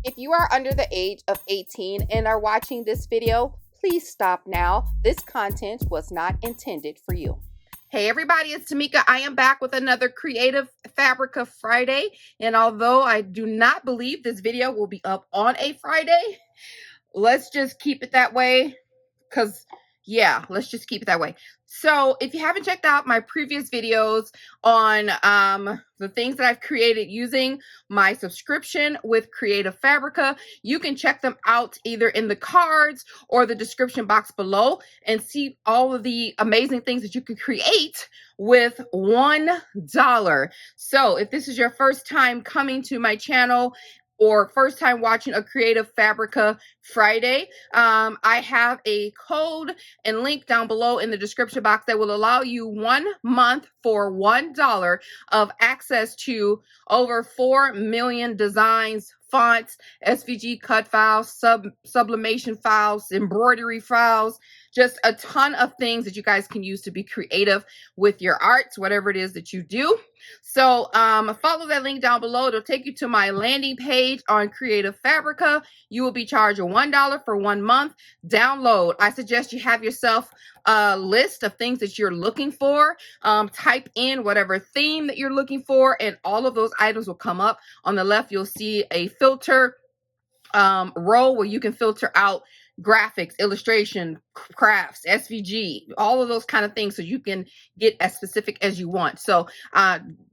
If you are under the age of 18 and are watching this video, please stop now. This content was not intended for you. Hey everybody, it's TMIKA. I am back with another Creative Fabrica Friday. And although I do not believe this video will be up on a Friday, let's just keep it that way because yeah, let's just keep it that way. So if you haven't checked out my previous videos on the things that I've created using my subscription with Creative Fabrica, you can check them out either in the cards or the description box below and see all of the amazing things that you can create with $1. So if this is your first time coming to my channel or first time watching a Creative Fabrica Friday, I have a code and link down below in the description box that will allow you 1 month for $1 of access to over 4 million designs, fonts, SVG cut files, sublimation files, embroidery files, just a ton of things that you guys can use to be creative with your arts, whatever it is that you do. So follow that link down below. It'll take you to my landing page on Creative Fabrica. You will be charged $1 for 1 month. Download. I suggest you have yourself a list of things that you're looking for. Type in whatever theme that you're looking for, and all of those items will come up. On the left, you'll see a filter row where you can filter out graphics, illustration, crafts, SVG, all of those kind of things, so you can get as specific as you want. So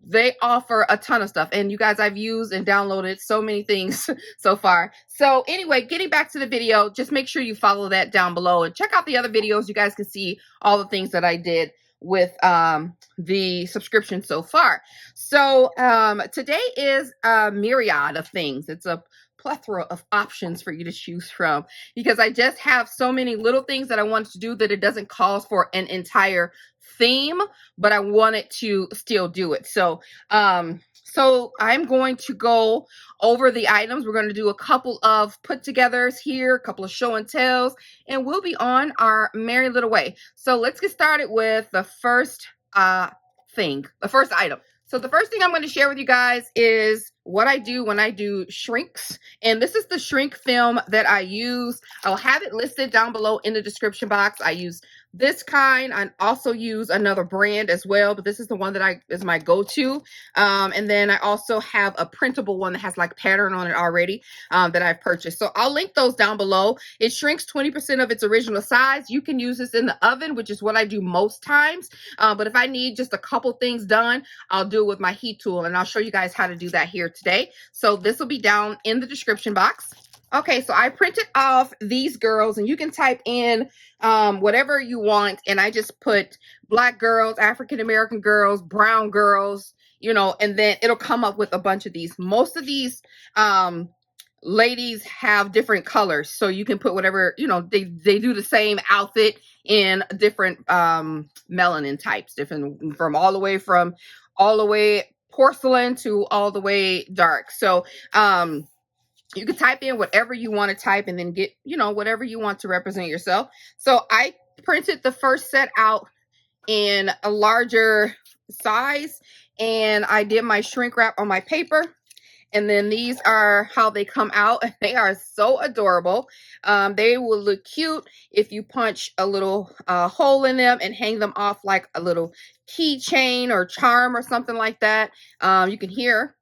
they offer a ton of stuff, and you guys, I've used and downloaded so many things so far. So anyway, getting back to the video, just make sure you follow that down below and check out the other videos. You guys can see all the things that I did with the subscription so far. So today is a myriad of things. It's a plethora of options for you to choose from, because I just have so many little things that I wanted to do that it doesn't call for an entire theme, but I wanted to still do it. So so I'm going to go over the items. We're going to do a couple of put togethers here, a couple of show and tells, and we'll be on our merry little way. So let's get started with the first first item. So the first thing I'm going to share with you guys is what I do when I do shrinks. And this is the shrink film that I use. I'll have it listed down below in the description box. I use this kind. I also use another brand as well, but this is the one that is my go-to. And then I also have a printable one that has like pattern on it already that I've purchased. So I'll link those down below. It shrinks 20% of its original size. You can use this in the oven, which is what I do most times. But if I need just a couple things done, I'll do it with my heat tool, and I'll show you guys how to do that here today. So this will be down in the description box. Okay, so I printed off these girls, and you can type in whatever you want, and I just put Black girls, African American girls, brown girls, you know, and then it'll come up with a bunch of these. Most of these ladies have different colors, so you can put whatever, you know, they do the same outfit in different melanin types, different from all the way porcelain to all the way dark. So you can type in whatever you want to type and then get, you know, whatever you want to represent yourself. So I printed the first set out in a larger size, and I did my shrink wrap on my paper. And then these are how they come out. They are so adorable. They will look cute if you punch a little hole in them and hang them off like a little keychain or charm or something like that. You can hear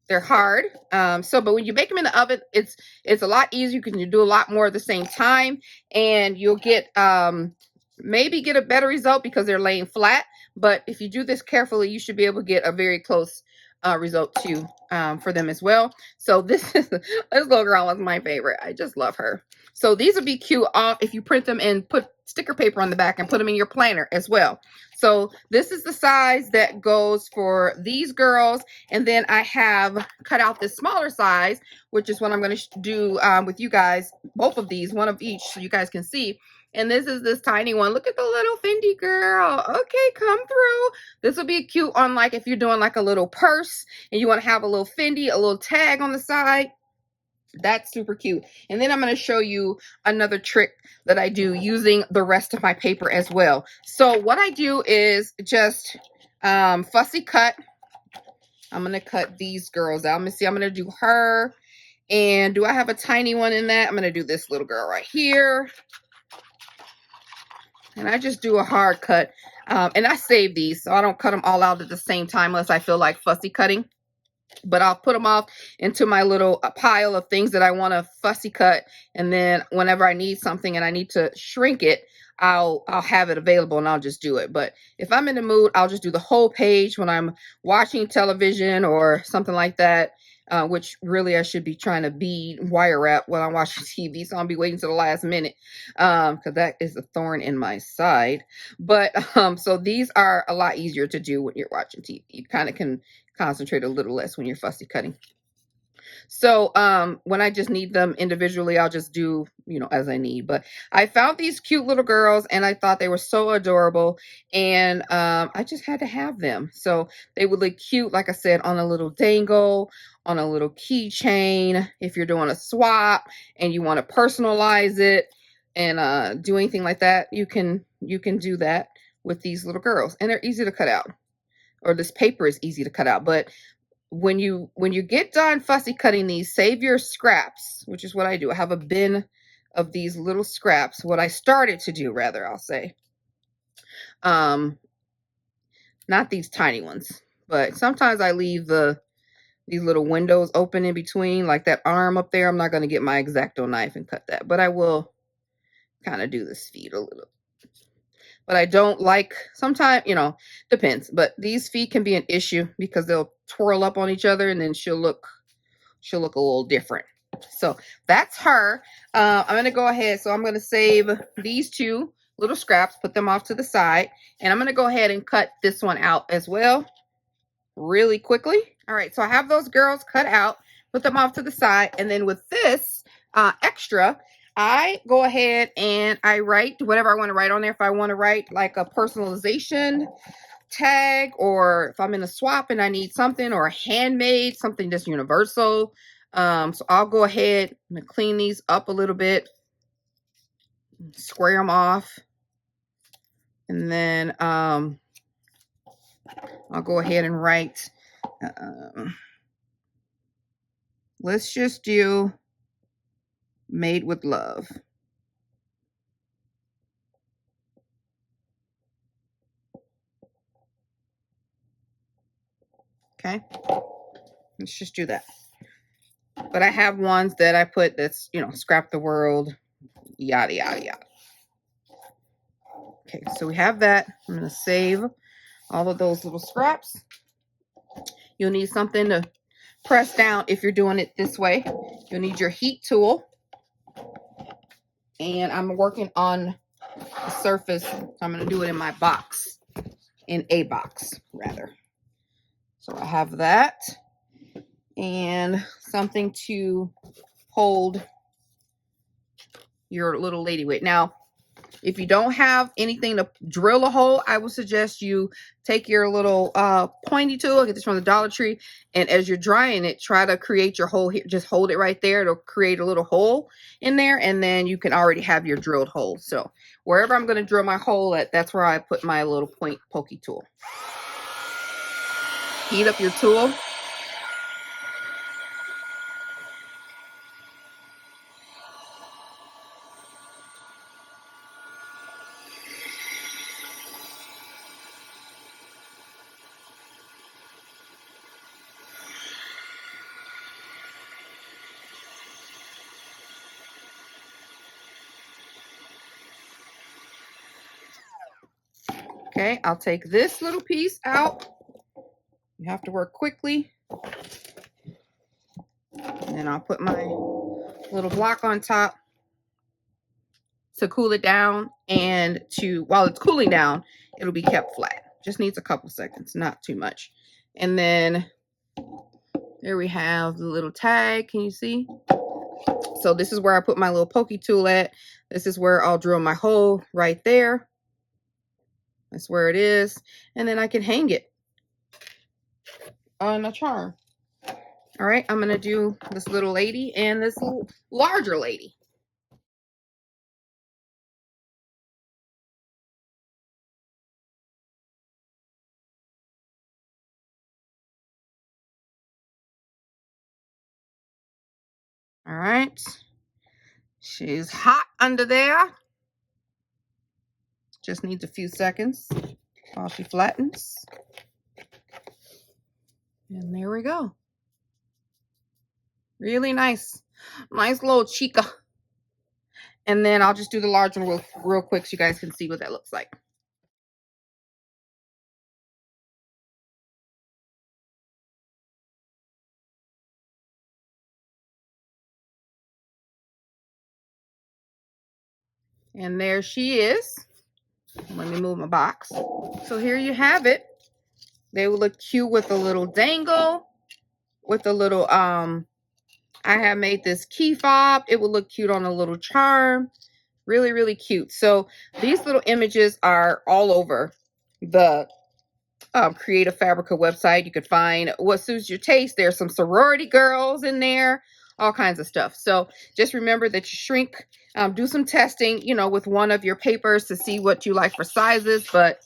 they're hard. But when you bake them in the oven, it's a lot easier. You can do a lot more at the same time, and you'll get maybe get a better result because they're laying flat. But if you do this carefully, you should be able to get a very close result too for them as well. So this little girl is my favorite. I just love her. So these would be cute if you print them and put sticker paper on the back and put them in your planner as well. So this is the size that goes for these girls. And then I have cut out this smaller size, which is what I'm going to do with you guys. Both of these, one of each, so you guys can see. And this is this tiny one. Look at the little Fendi girl. Okay, come through. This will be cute on like if you're doing like a little purse and you want to have a little Fendi, a little tag on the side. That's super cute. And then I'm going to show you another trick that I do using the rest of my paper as well. So what I do is just fussy cut. I'm going to cut these girls out. Let me see. I'm going to do her And do I have a tiny one in that? I'm going to do this little girl right here. And I just do a hard cut. And I save these, so I don't cut them all out at the same time unless I feel like fussy cutting. But I'll put them off into my little pile of things that I want to fussy cut. And then whenever I need something and I need to shrink it, I'll have it available and I'll just do it. But if I'm in the mood, I'll just do the whole page when I'm watching television or something like that. Which really I should be trying to bead wire wrap while I'm watching TV. So I'll be waiting to the last minute because that is a thorn in my side. But so these are a lot easier to do when you're watching TV. You kind of can concentrate a little less when you're fussy cutting. So when I just need them individually, I'll just do, you know, as I need. But I found these cute little girls and I thought they were so adorable, and I just had to have them. So they would look cute, like I said, on a little dangle, on a little keychain. If you're doing a swap and you want to personalize it and do anything like that, you can do that with these little girls, and they're easy to cut out. Or this paper is easy to cut out. But when you get done fussy cutting these, save your scraps, which is what I do. I have a bin of these little scraps. What I started to do, rather, I'll say. Not these tiny ones, but sometimes I leave these little windows open in between, like that arm up there. I'm not going to get my X-Acto knife and cut that, but I will kind of do this feet a little. But I don't like, sometimes, you know, depends. But these feet can be an issue because they'll twirl up on each other and then she'll look a little different. So that's her. I'm going to go ahead. So I'm going to save these two little scraps, put them off to the side. And I'm going to go ahead and cut this one out as well really quickly. All right. So I have those girls cut out, put them off to the side. And then with this extra, I go ahead and I write whatever I want to write on there. If I want to write like a personalization tag, or if I'm in a swap and I need something, or a handmade, something that's universal. So I'll go ahead and clean these up a little bit, square them off. And then I'll go ahead and write, let's just do made with love. Okay, let's just do that. But I have ones that I put that's, you know, scrap the world, yada, yada, yada. Okay, so we have that. I'm going to save all of those little scraps. You'll need something to press down if you're doing it this way. You'll need your heat tool. And I'm working on the surface. So I'm going to do it in my box, in a box rather. So I have that and something to hold your little lady with. Now, if you don't have anything to drill a hole, I would suggest you take your little pointy tool. I get this from the Dollar Tree. And as you're drying it, try to create your hole here. Just hold it right there. It'll create a little hole in there. And then you can already have your drilled hole. So wherever I'm going to drill my hole at, that's where I put my little pokey tool. Heat up your tool. Okay, I'll take this little piece out. You have to work quickly. And then I'll put my little block on top to cool it down, and while it's cooling down, it'll be kept flat. Just needs a couple seconds, not too much. And then there we have the little tag. Can you see? So this is where I put my little pokey tool at. This is where I'll drill my hole right there. That's where it is. And then I can hang it on a charm. All right, I'm going to do this little lady and this larger lady. All right. She's hot under there. Just needs a few seconds while she flattens. And there we go. Really nice. Nice little chica. And then I'll just do the large one real quick so you guys can see what that looks like. And there she is. Let me move my box. So here you have it. They will look cute with a little dangle, with a little, I have made this key fob. It will look cute on a little charm. Really, really cute. So these little images are all over the Creative Fabrica website. You could find what suits your taste. There's some sorority girls in there, all kinds of stuff. So just remember that you shrink, do some testing, you know, with one of your papers to see what you like for sizes. But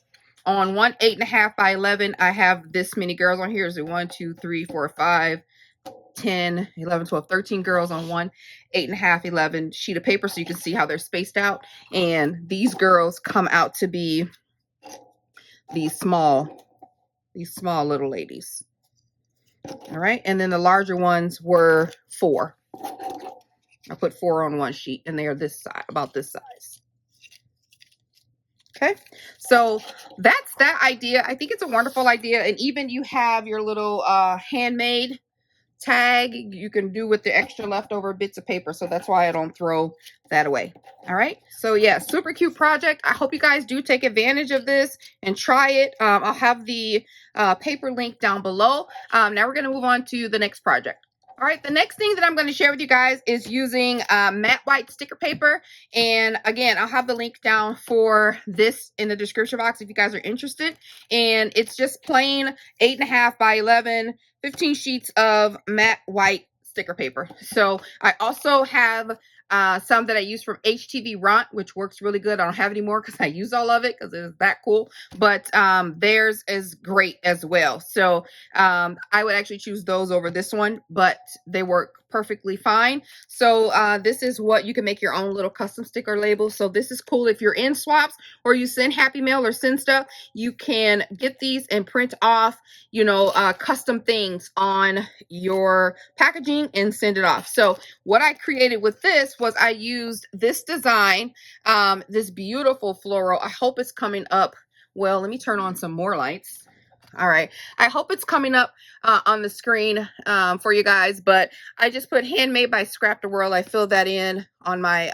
on one 8.5 by 11, I have this many girls on here. Is it 1, 2, 3, 4, 5, 10, 11, 12, 13 girls on one 8.5, 11 sheet of paper, so you can see how they're spaced out. And these girls come out to be these small little ladies. All right, and then the larger ones were 4. I put 4 on one sheet, and they are this size, about this size. Okay, so that's that idea. I think it's a wonderful idea. And even you have your little handmade tag you can do with the extra leftover bits of paper, so that's why I don't throw that away. All right, so yeah, super cute project. I hope you guys do take advantage of this and try it. I'll have the paper link down below. Now we're going to move on to the next project. All right, the next thing that I'm going to share with you guys is using matte white sticker paper. And again, I'll have the link down for this in the description box if you guys are interested. And it's just plain 8.5 by 11, 15 sheets of matte white sticker paper. So I also have some that I use from HTV Ront, which works really good. I don't have any more because I use all of it because it's that cool. But theirs is great as well. So I would actually choose those over this one, but they work perfectly fine. So this is what you can make your own little custom sticker labels. So this is cool if you're in swaps or you send Happy Mail or send stuff. You can get these and print off, you know, custom things on your packaging and send it off. So what I created with this was I used this design, this beautiful floral. I hope it's coming up. Well, let me turn on some more lights. All right, I hope it's coming up on the screen for you guys, but I just put handmade by scrapdaworld. I filled that in on my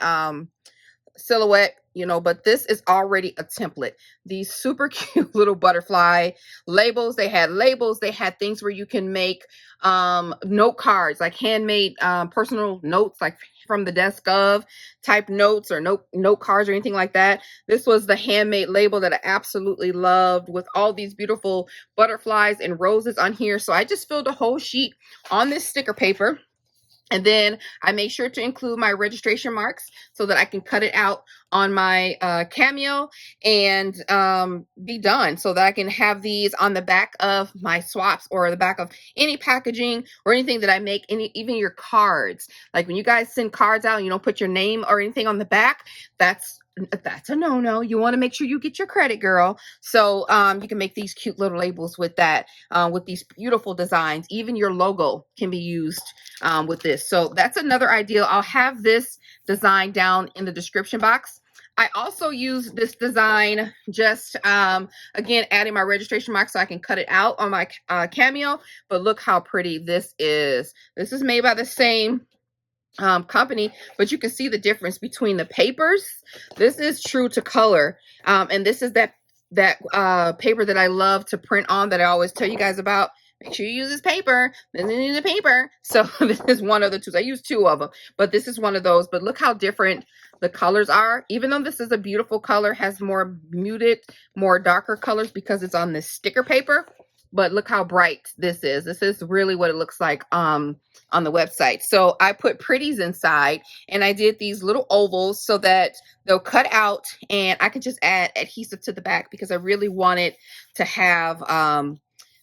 silhouette, you know, but this is already a template. These super cute little butterfly labels. They had labels. They had things where you can make note cards, like handmade personal notes, like from the desk of type notes or note cards or anything like that. This was the handmade label that I absolutely loved with all these beautiful butterflies and roses on here. So I just filled a whole sheet on this sticker paper. And then I make sure to include my registration marks so that I can cut it out on my Cameo and be done, so that I can have these on the back of my swaps or the back of any packaging or anything that I make, even your cards. Like when you guys send cards out and you don't put your name or anything on the back, that's a no-no. You want to make sure you get your credit, girl. So you can make these cute little labels with that, with these beautiful designs. Even your logo can be used with this. So that's another idea. I'll have this design down in the description box. I also use this design just, again, adding my registration mark so I can cut it out on my Cameo. But look how pretty this is. This is made by the same company, but you can see the difference between the papers. This is true to color, and this is that paper that I love to print on, that I always tell you guys about. Make sure you use this paper. Then you use the paper. So this is one of the two. I use 2 of them, but this is one of those. But look how different the colors are. Even though this is a beautiful color, has more muted, more darker colors because it's on this sticker paper. But look how bright this is. This is really what it looks like on the website. So I put pretties inside, and I did these little ovals so that they'll cut out, and I can just add adhesive to the back because I really wanted to have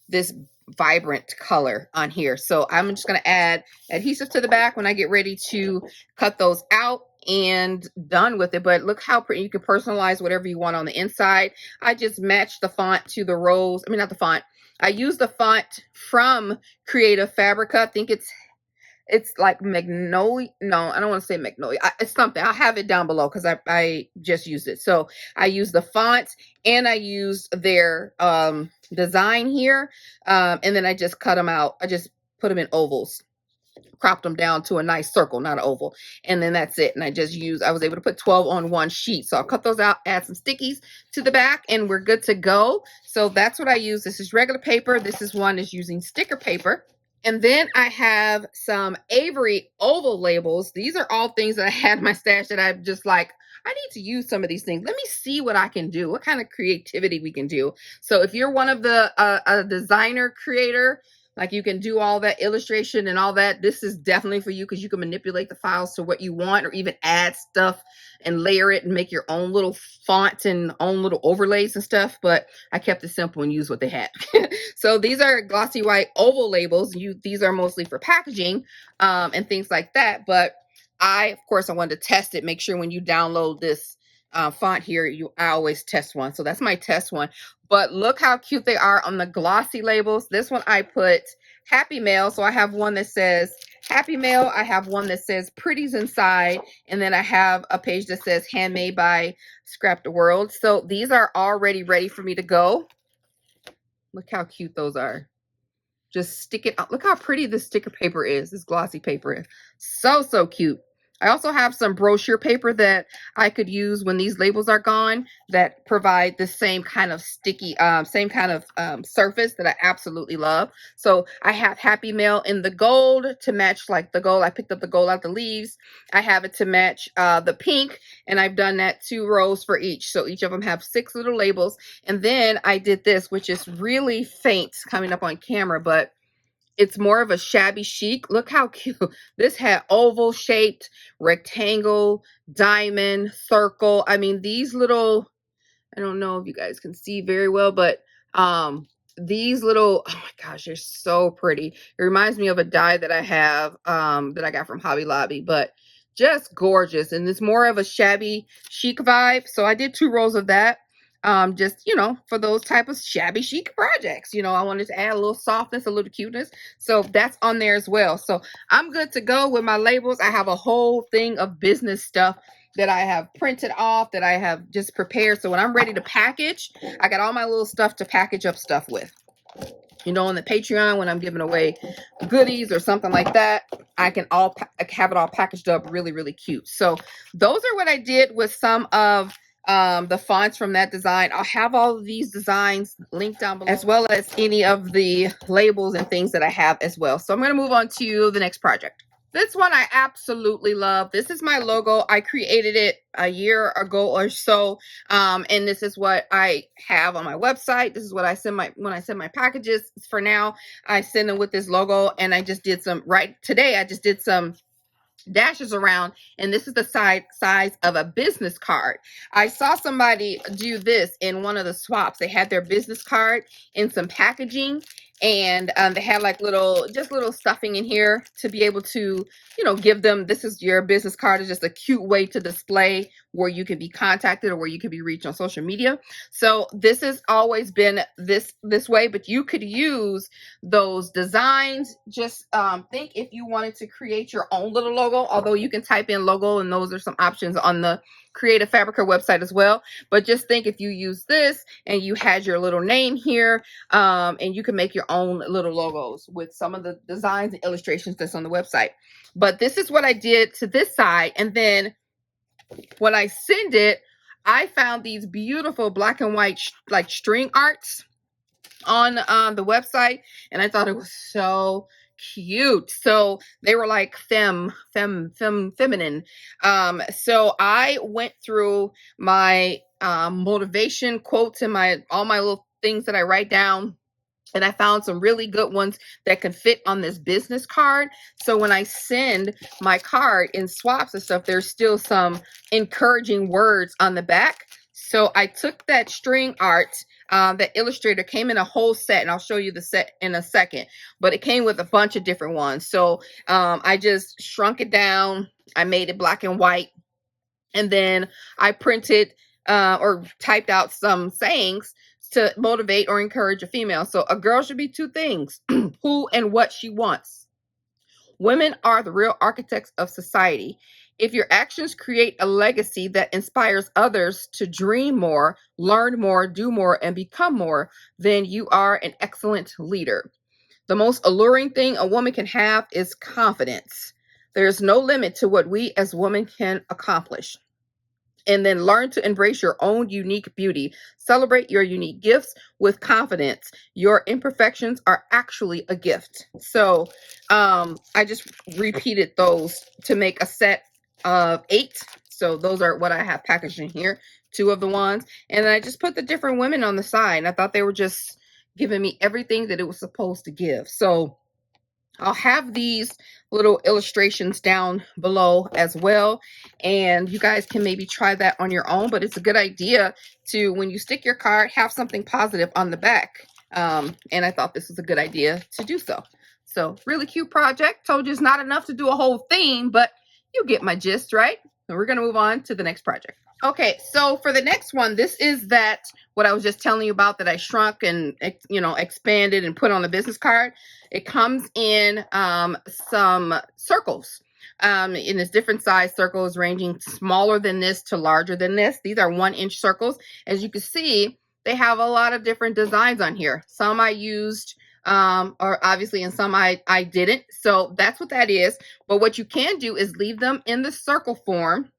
this vibrant color on here. So I'm just going to add adhesive to the back when I get ready to cut those out, and done with it. But look how pretty. You can personalize whatever you want on the inside. I just matched the font to the rose. I mean, not the font. I used the font from Creative Fabrica. I think it's like Magnolia. No, I don't want to say Magnolia. It's something. I'll have it down below because I just used it. So I used the font and I used their design here. And then I just cut them out. I just put them in ovals, cropped them down to a nice circle, not an oval. And then that's it. And I was able to put 12 on one sheet. So I'll cut those out, add some stickies to the back, and we're good to go. So that's what I use. This is regular paper. This is one is using sticker paper. And then I have some Avery oval labels. These are all things that I had in my stash that I'm just like, I need to use some of these things. Let me see what I can do, what kind of creativity we can do. So if you're one of the a designer creator, like you can do all that illustration and all that, this is definitely for you because you can manipulate the files to what you want, or even add stuff and layer it and make your own little fonts and own little overlays and stuff. But I kept it simple and used what they had. So these are glossy white oval labels. These are mostly for packaging and things like that. But of course, I wanted to test it. Make sure when you download this font here, I always test one. So that's my test one. But look how cute they are on the glossy labels. This one I put Happy Mail. So I have one that says Happy Mail. I have one that says Pretties inside. And then I have a page that says Handmade by scrapdaworld. So these are already ready for me to go. Look how cute those are. Just stick it. Look how pretty this sticker paper is. This glossy paper is so cute. I also have some brochure paper that I could use when these labels are gone that provide the same kind of sticky, same kind of surface that I absolutely love. So I have Happy Mail in the gold to match like the gold. I picked up the gold out the leaves. I have it to match the pink, and I've done that 2 rows for each. So each of them have 6 little labels. And then I did this, which is really faint coming up on camera, but it's more of a shabby chic. Look how cute. This had oval shaped, rectangle, diamond, circle. I mean, these little, I don't know if you guys can see very well, but these little, oh my gosh, they're so pretty. It reminds me of a die that I have that I got from Hobby Lobby, but just gorgeous. And it's more of a shabby chic vibe. So I did 2 rows of that. Just, for those type of shabby chic projects, I wanted to add a little softness, a little cuteness. So that's on there as well. So I'm good to go with my labels. I have a whole thing of business stuff that I have printed off, that I have just prepared. So when I'm ready to package, I got all my little stuff to package up stuff with. On the Patreon, when I'm giving away goodies or something like that, I can have it all packaged up really cute. So those are what I did with some of the fonts from that design. I'll have all of these designs linked down below, as well as any of the labels and things that I have as well. So I'm going to move on to the next project. This one I absolutely love. This is my logo. I created it a year ago or so. And this is what I have on my website. This is what I send when I send my packages. For now, I send them with this logo. And I just did today I just did some dashes around, and this is the size of a business card. I saw somebody do this in one of the swaps. They had their business card in some packaging, and they had like little stuffing in here to be able to give them, this is your business card. Is just a cute way to display where you can be contacted or where you can be reached on social media. So this has always been this way, but you could use those designs. Just think if you wanted to create your own little logo, although you can type in logo, and those are some options on the Creative Fabrica website as well. But just think if you use this and you had your little name here, and you can make your own little logos with some of the designs and illustrations that's on the website. But this is what I did to this side. And then when I send it, I found these beautiful black and white like string arts on the website, and I thought it was so cute. So they were like feminine. So I went through my motivation quotes and all my little things that I write down, and I found some really good ones that could fit on this business card. So when I send my card in swaps and stuff, there's still some encouraging words on the back. So I took that string art that illustrator came in a whole set, and I'll show you the set in a second, but it came with a bunch of different ones. So I just shrunk it down. I made it black and white, and then I printed or typed out some sayings to motivate or encourage a female. So a girl should be two things: who and what she wants. Women are the real architects of society. If your actions create a legacy that inspires others to dream more, learn more, do more, and become more, then you are an excellent leader. The most alluring thing a woman can have is confidence. There is no limit to what we as women can accomplish. And then learn to embrace your own unique beauty. Celebrate your unique gifts with confidence. Your imperfections are actually a gift. So I just repeated those to make a set of 8. So those are what I have packaged in here, 2 of the ones. And then I just put the different women on the side. And I thought they were just giving me everything that it was supposed to give. So I'll have these little illustrations down below as well, and you guys can maybe try that on your own, but it's a good idea to, when you stick your card, have something positive on the back. And I thought this was a good idea to do so. So really cute project. Told you it's not enough to do a whole theme, but you get my gist, right? And we're going to move on to the next project. Okay, so for the next one, this is what I was just telling you about that I shrunk and, expanded and put on the business card. It comes in some circles. In its different size circles, ranging smaller than this to larger than this. These are 1-inch circles. As you can see, they have a lot of different designs on here. Some I used, or obviously, and some I didn't. So that's what that is. But what you can do is leave them in the circle form.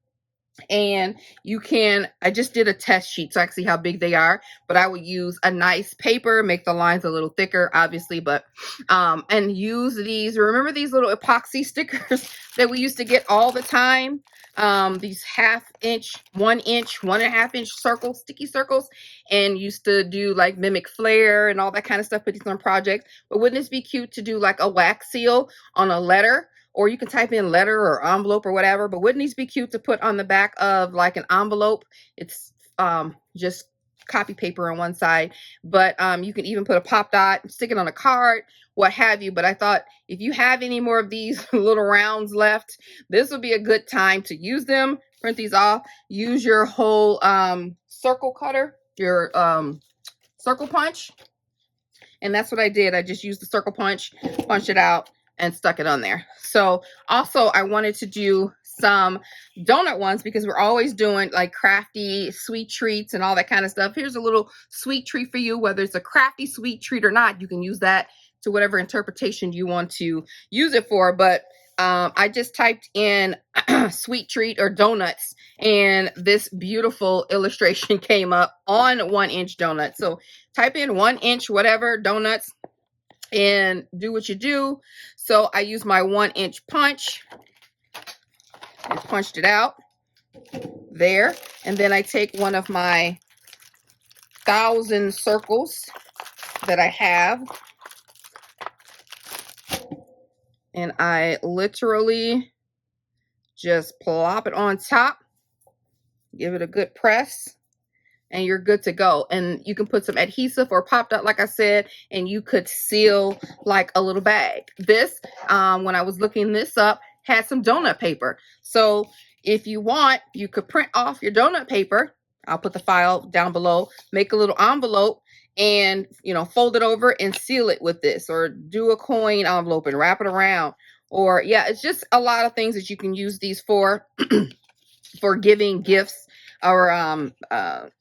And you can, I just did a test sheet so I can see how big they are, but I would use a nice paper, make the lines a little thicker, obviously, but, and use these, remember these little epoxy stickers that we used to get all the time? These 1/2 inch, 1 inch, 1.5 inch circles, sticky circles, and used to do like mimic flare and all that kind of stuff, put these on projects. But wouldn't this be cute to do like a wax seal on a letter? Or you can type in letter or envelope or whatever, but wouldn't these be cute to put on the back of like an envelope? It's just copy paper on one side, but you can even put a pop dot, stick it on a card, what have you. But I thought if you have any more of these little rounds left, this would be a good time to use them. Print these off, use your whole circle cutter, your circle punch. And that's what I did. I just used the circle punch, punched it out, and stuck it on there. So also I wanted to do some donut ones because we're always doing like crafty sweet treats and all that kind of stuff. Here's a little sweet treat for you, whether it's a crafty sweet treat or not. You can use that to whatever interpretation you want to use it for. But I just typed in sweet treat or donuts, and this beautiful illustration came up on 1-inch donuts. So type in 1-inch whatever donuts and do what you do. So I use my 1-inch punch and punched it out there. And then I take one of my 1,000 circles that I have, and I literally just plop it on top, give it a good press, and you're good to go. And you can put some adhesive or pop dot, like I said, and you could seal like a little bag. This, when I was looking this up, had some donut paper. So if you want, you could print off your donut paper. I'll put the file down below, make a little envelope, and, fold it over and seal it with this, or do a coin envelope and wrap it around. Or yeah, it's just a lot of things that you can use these for, for giving gifts, or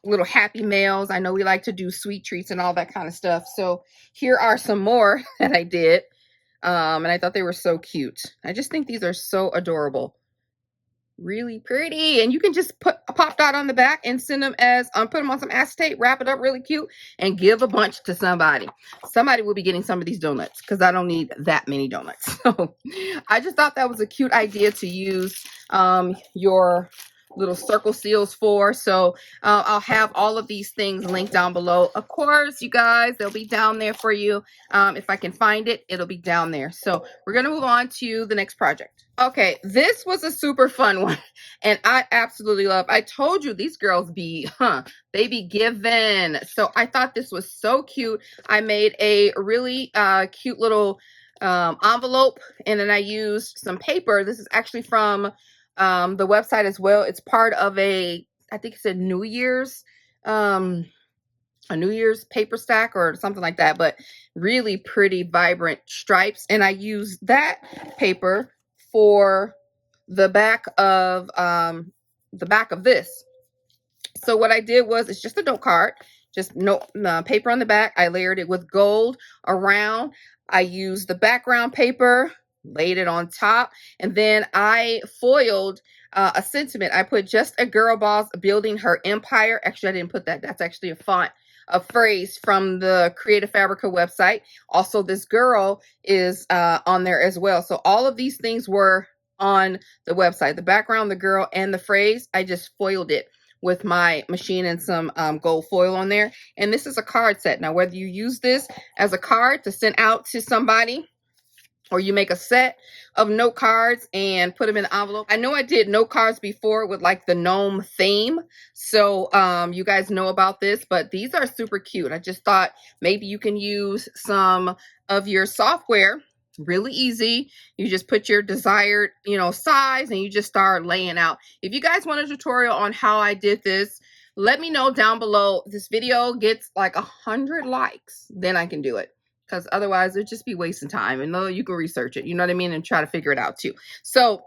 little happy mails. I know we like to do sweet treats and all that kind of stuff. So here are some more that I did. And I thought they were so cute. I just think these are so adorable. Really pretty. And you can just put a pop dot on the back and send them as, put them on some acetate, wrap it up really cute, and give a bunch to somebody. Somebody will be getting some of these donuts because I don't need that many donuts. So I just thought that was a cute idea to use your little circle seals for. So I'll have all of these things linked down below. Of course, you guys, they'll be down there for you. If I can find it, it'll be down there. So we're going to move on to the next project. Okay, this was a super fun one, and I absolutely love. I told you these girls be, they be given. So I thought this was so cute. I made a really cute little envelope, and then I used some paper. This is actually from the website as well. It's part of a, I think it's a New Year's paper stack or something like that, but really pretty vibrant stripes. And I used that paper for the back of this. So what I did was, it's just a note card, just note paper on the back. I layered it with gold around. I used the background paper, laid it on top, and then I foiled a sentiment. I put just a girl boss building her empire. Actually, I didn't put that. That's actually a phrase from the Creative Fabrica website. Also, this girl is on there as well. So all of these things were on the website. The background, the girl, and the phrase. I just foiled it with my machine and some gold foil on there. And this is a card set. Now, whether you use this as a card to send out to somebody, or you make a set of note cards and put them in the envelope. I know I did note cards before with like the gnome theme. So you guys know about this, but these are super cute. I just thought maybe you can use some of your software. Really easy. You just put your desired, size, and you just start laying out. If you guys want a tutorial on how I did this, let me know down below. This video gets like 100 likes, then I can do it. Because otherwise it'd just be wasting time. And no, you can research it, you know what I mean, and try to figure it out too. So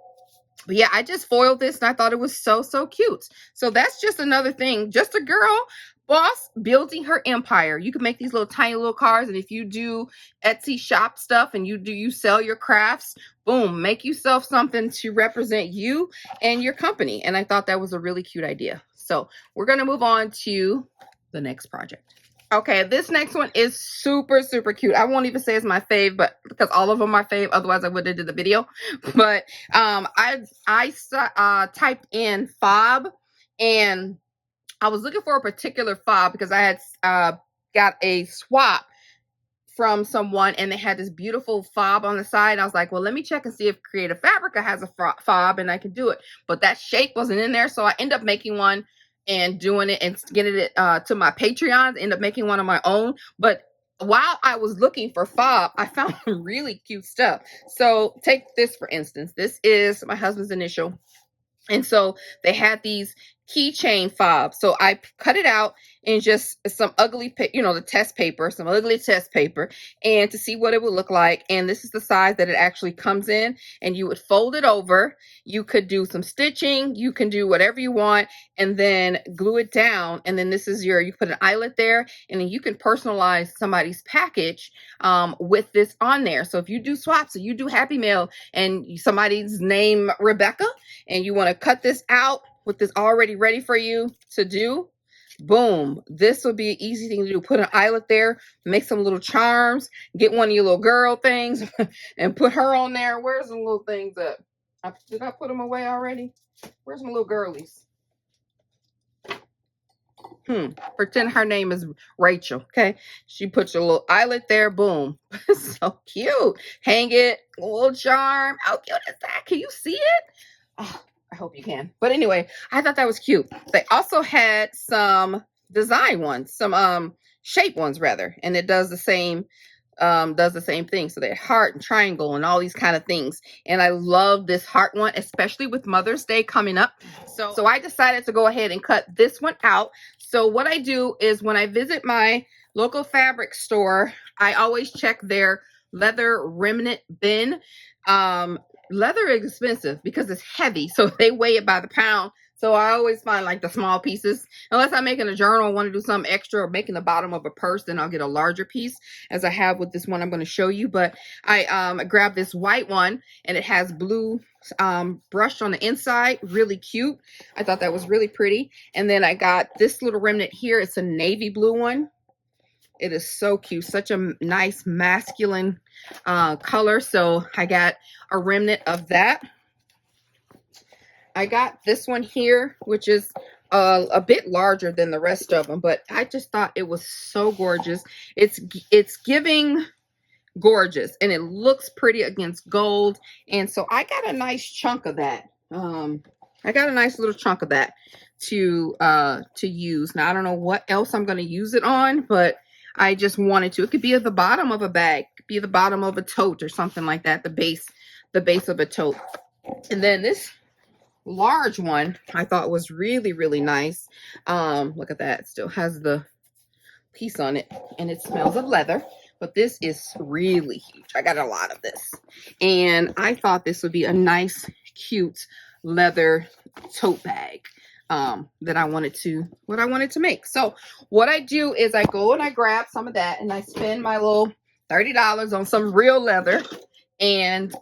but yeah, I just foiled this and I thought it was so cute. So that's just another thing, just a girl boss building her empire. You can make these little tiny little cards, and if you do Etsy shop stuff and you sell your crafts, boom, make yourself something to represent you and your company. And I thought that was a really cute idea. So we're going to move on to the next project. Okay, this next one is super cute. I won't even say it's my fave, but because all of them are fave, otherwise I would have did the video. But I typed in fob, and I was looking for a particular fob because I had got a swap from someone, and they had this beautiful fob on the side. I was like, well, let me check and see if Creative Fabrica has a fob and I can do it. But that shape wasn't in there, so I ended up making one and doing it and getting it to my Patreons. End up making one of my own. But while I was looking for fob, I found some really cute stuff. So take this for instance. This is my husband's initial. And so they had these keychain fobs. So I cut it out in just some ugly, the test paper, some ugly test paper, and to see what it would look like. And this is the size that it actually comes in, and you would fold it over. You could do some stitching. You can do whatever you want, and then glue it down. And then this is you put an eyelet there, and then you can personalize somebody's package with this on there. So if you do swaps, or you do Happy Mail, and somebody's name Rebecca, and you want to cut this out with this already ready for you to do, boom, this would be an easy thing to do. Put an eyelet there, make some little charms, get one of your little girl things and put her on there. Where's the little things at? Did I put them away already? Where's my little girlies? Pretend her name is Rachel, okay? She puts a little eyelet there, boom. So cute. Hang it, a little charm. How cute is that? Can you see it? Oh, I hope you can. But anyway, I thought that was cute. They also had some design ones, some shape ones rather, and it does the same thing. So they had heart and triangle and all these kind of things. And I love this heart one, especially with Mother's Day coming up. So I decided to go ahead and cut this one out. So what I do is when I visit my local fabric store, I always check their leather remnant bin. Leather is expensive because it's heavy, so they weigh it by the pound. So I always find like the small pieces, unless I'm making a journal, want to do something extra, or making the bottom of a purse, then I'll get a larger piece, as I have with this one I'm going to show you. But I grabbed this white one, and it has blue brush on the inside, really cute. I thought that was really pretty. And then I got this little remnant here. It's a navy blue one. It is so cute, such a nice masculine color. So I got a remnant of that. I got this one here, which is a bit larger than the rest of them, but I just thought it was so gorgeous. It's giving gorgeous, and it looks pretty against gold, and so I got a nice chunk of that. I got a nice little chunk of that to use. Now I don't know what else I'm going to use it on, but I just wanted to. It could be at the bottom of a bag, it could be at the bottom of a tote or something like that, the base of a tote. And then this large one I thought was really, really nice. Look at that, it still has the piece on it, and it smells of leather. But this is really huge. I got a lot of this, and I thought this would be a nice, cute leather tote bag that I wanted to make. So what I do is I go and I grab some of that, and I spend my little $30 on some real leather, and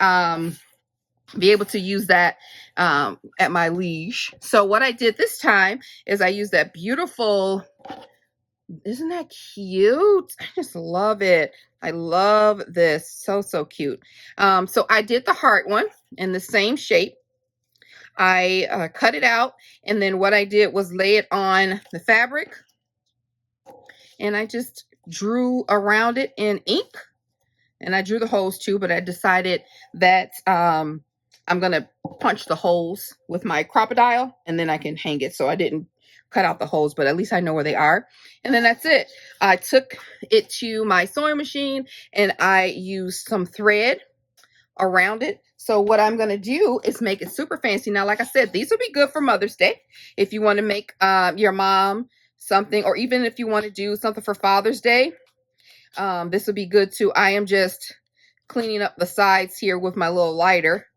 be able to use that at my leisure. So what I did this time is I used that beautiful, isn't that cute? I just love it. I love this. So, so cute. So I did the heart one in the same shape. I cut it out, and then what I did was lay it on the fabric, and I just drew around it in ink, and I drew the holes too, but I decided that I'm going to punch the holes with my crocodile, and then I can hang it. So I didn't cut out the holes, but at least I know where they are. And then that's it. I took it to my sewing machine, and I used some thread around it. So what I'm going to do is make it super fancy. Now, like I said, these would be good for Mother's Day if you want to make your mom something, or even if you want to do something for Father's Day. This would be good too. I am just cleaning up the sides here with my little lighter.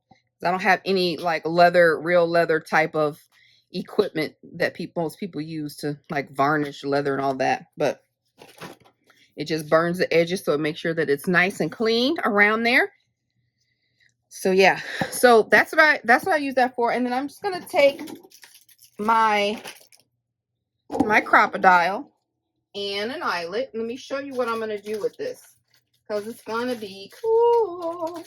I don't have any like real leather type of equipment that most people use to like varnish leather and all that, but it just burns the edges, so it makes sure that it's nice and clean around there. So yeah, so that's what I use that for. And then I'm just gonna take my crocodile and an eyelet. Let me show you what I'm gonna do with this, because it's gonna be cool.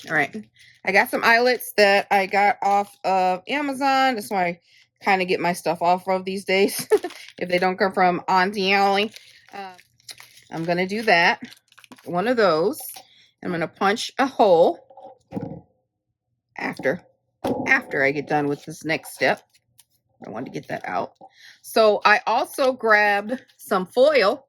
All right, I got some eyelets that I got off of Amazon. That's why I kind of get my stuff off of these days if they don't come from Auntie Allie. I'm gonna do that, one of those. I'm gonna punch a hole after I get done with this next step. I wanted to get that out. So I also grabbed some foil,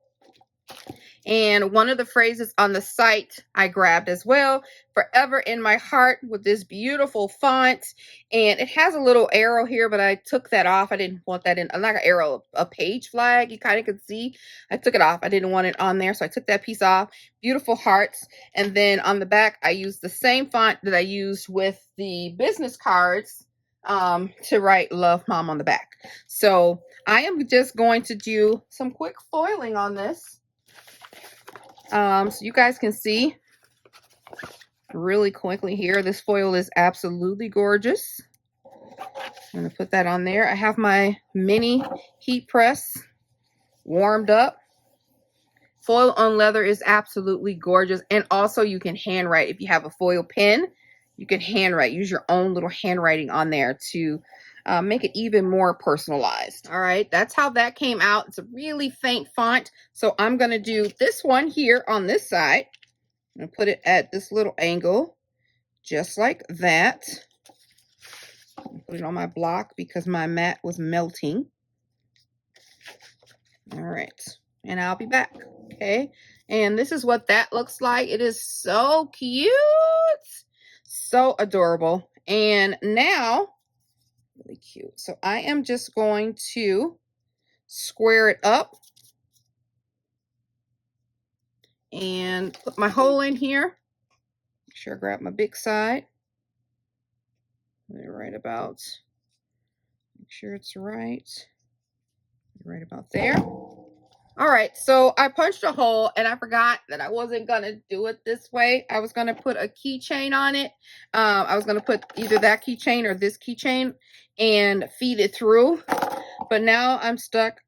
and one of the phrases on the site I grabbed as well, Forever in My Heart, with this beautiful font. And it has a little arrow here, but I took that off. I didn't want that in, not an arrow, a page flag. You kind of could see. I took it off. I didn't want it on there, so I took that piece off. Beautiful hearts. And then on the back, I used the same font that I used with the business cards to write Love Mom on the back. So I am just going to do some quick foiling on this. So you guys can see really quickly here. This foil is absolutely gorgeous. I'm going to put that on there. I have my mini heat press warmed up. Foil on leather is absolutely gorgeous. And also you can handwrite. If you have a foil pen, you can handwrite. Use your own little handwriting on there to make it even more personalized. All right, that's how that came out. It's a really faint font. So I'm going to do this one here on this side. I'm going to put it at this little angle, just like that. Put it on my block because my mat was melting. All right, and I'll be back. Okay, and this is what that looks like. It is so cute, so adorable. And now, really cute. So I am just going to square it up and put my hole in here. Make sure I grab my big side. Right about, make sure it's right about there. All right, so I punched a hole, and I forgot that I wasn't gonna do it this way. I was gonna put a keychain on it. I was gonna put either that keychain or this keychain and feed it through, but now I'm stuck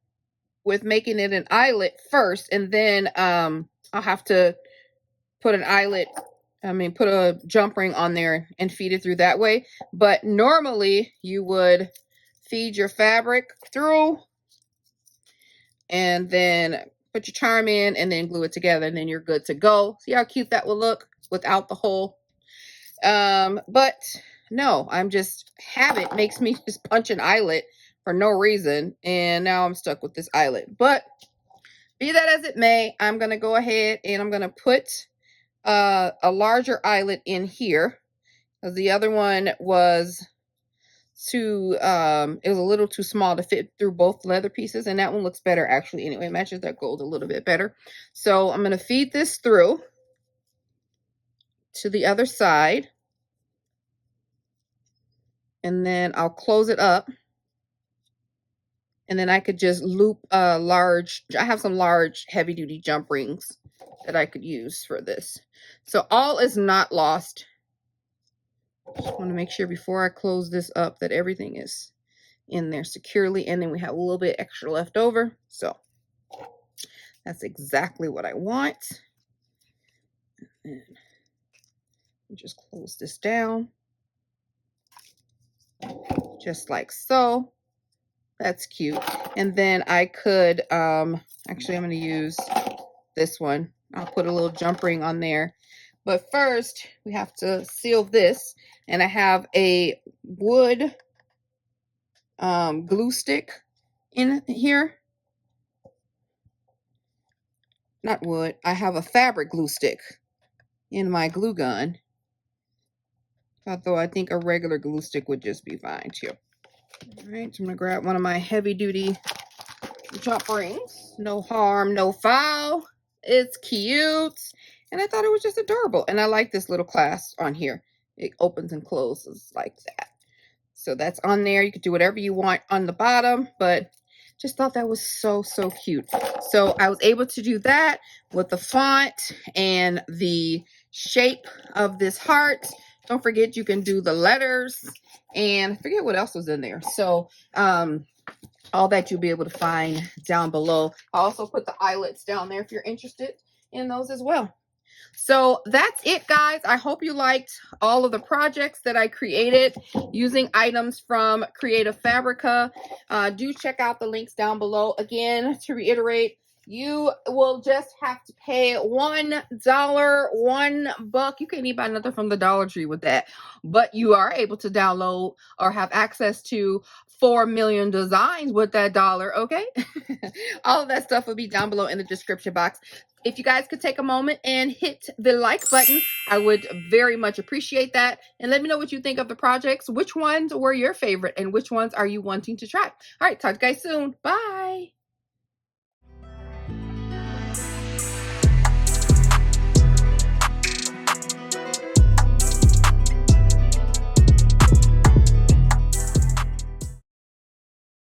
with making it an eyelet first, and then I'll have to put an eyelet put a jump ring on there and feed it through that way. But normally you would feed your fabric through and then put your charm in and then glue it together, and then you're good to go. See how cute that will look without the hole? But no, I'm just, habit makes me just punch an eyelet for no reason, and now I'm stuck with this eyelet. But be that as it may, I'm going to go ahead and I'm going to put a larger eyelet in here, because the other one was too, it was a little too small to fit through both leather pieces, and that one looks better actually anyway. It matches that gold a little bit better. So I'm going to feed this through to the other side, and then I'll close it up, and then I could just loop a large, I have some large heavy duty jump rings that I could use for this. So all is not lost. Just want to make sure before I close this up that everything is in there securely, and then we have a little bit extra left over. So that's exactly what I want. And just close this down just like so. That's cute. And then I could actually, I'm going to use this one. I'll put a little jump ring on there, but first we have to seal this, and I have a wood glue stick in here. Not wood, I have a fabric glue stick in my glue gun, although I think a regular glue stick would just be fine too. All right, so I'm gonna grab one of my heavy duty jump rings. No harm, no foul. It's cute, and I thought it was just adorable, and I like this little clasp on here. It opens and closes like that. So that's on there. You could do whatever you want on the bottom, but just thought that was so cute. So I was able to do that with the font and the shape of this heart. Don't forget you can do the letters, and I forget what else was in there. So all that you'll be able to find down below. I also put the eyelets down there if you're interested in those as well. So that's it, guys. I hope you liked all of the projects that I created using items from Creative Fabrica. Do check out the links down below. Again, to reiterate, you will just have to pay $1, $1. You can't even buy nothing from the Dollar Tree with that, but you are able to download or have access to 4 million designs with that dollar. Okay. All of that stuff will be down below in the description box. If you guys could take a moment and hit the like button, I would very much appreciate that. And let me know what you think of the projects. Which ones were your favorite and which ones are you wanting to try? All right, talk to you guys soon. Bye.